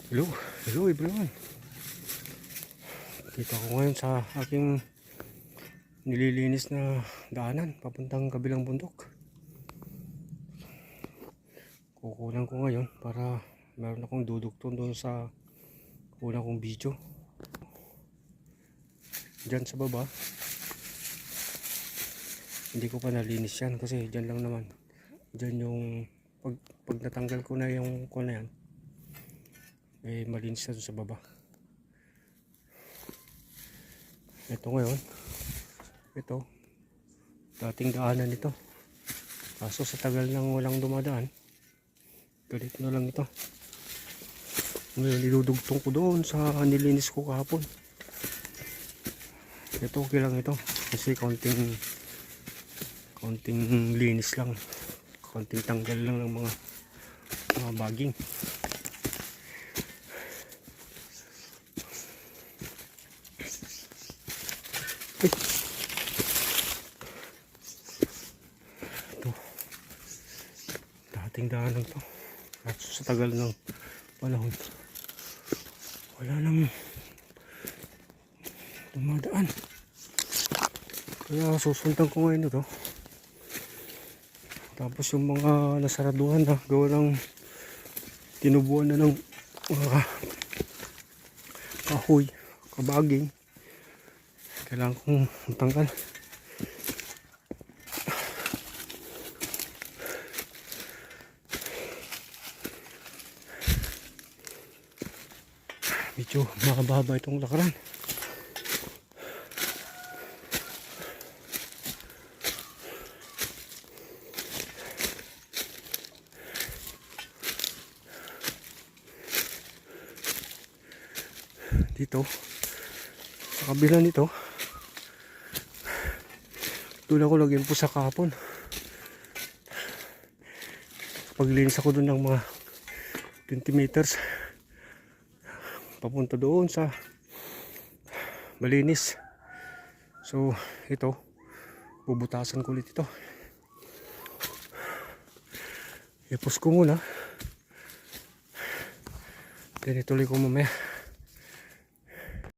Hello, hello everyone. Dito ako ngayon sa aking nililinis na daanan papuntang kabilang bundok. Kukunan ko ngayon para meron akong dudugtong doon sa una kong video. Diyan sa baba, hindi ko pa nalinis yan kasi diyan lang naman. Diyan yung pag natanggal ko na yung kuna yan, eh malinis na sa baba. Ito ngayon, ito dating daanan ito, kaso sa tagal nang walang dumadaan, galit na lang ito. Ngayon niludugtong ko doon sa nilinis ko kahapon. Ito okay lang ito kasi konting linis lang, konting tanggal lang ng mga baging. Ito dating daanan to, kaso sa tagal ng panahon wala nang dumadaan, kaya susundan ko ngayon ito. Tapos yung mga nasaraduhan na gawa ng tinubuan na ng mga kahoy, kabaging, kailangan kong tanggal. Medyo makababa itong lakaran. Dito sa kabila nito, doon ako lagyan po sa kahapon. Paglinis ako doon ng mga 20 meters papunta doon sa malinis. So ito, bubutasan ko ulit ito. Ipos ko muna, then ituloy ko mamaya.